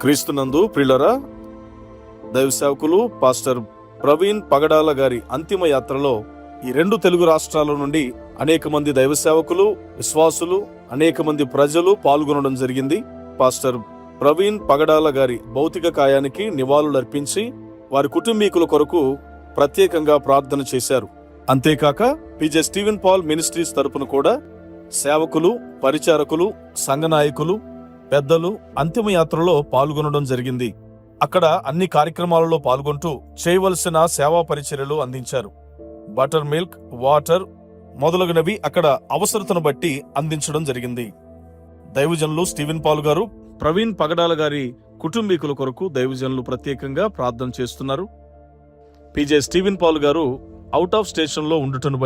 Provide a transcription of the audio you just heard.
క్రీస్తునందు ప్రియులరా, దైవ సేవకులు పాస్టర్ ప్రవీణ్ పగడాల గారి అంతిమ యాత్రలో ఈ 2 తెలుగు రాష్ట్రాల నుండి అనేక మంది దైవ సేవకులు, విశ్వాసులు, అనేక మంది ప్రజలు పాల్గొనడం జరిగింది. పాస్టర్ ప్రవీణ్ పగడాల గారి భౌతిక కాయానికి నివాళులర్పించి వారి కుటుంబీకుల కొరకు ప్రత్యేకంగా ప్రార్థన చేశారు. అంతేకాక పిజే స్టీవెన్ పాల్ మినిస్ట్రీస్ తరపున కూడా సేవకులు, పరిచారకులు, సంఘ నాయకులు, పెద్దలు అంతిమ యాత్రలో పాల్గొనడం జరిగింది. అక్కడ అన్ని కార్యక్రమాలలో పాల్గొంటూ చేయవలసిన సేవా పరిచర్యలు అందించారు. బటర్ మిల్క్, వాటర్ మొదలగునవి అక్కడ అవసరతను బట్టి అందించడం జరిగింది. దైవజనులు స్టీవెన్ పాల్ గారు, ప్రవీణ్ పగడాల గారి కుటుంబీకుల కొరకు దైవజనులు ప్రత్యేకంగా ప్రార్థన చేస్తున్నారు. పిజే స్టీవెన్ పాల్ గారు అవుట్ ఆఫ్ స్టేషన్ లో ఉండుటను బట్టి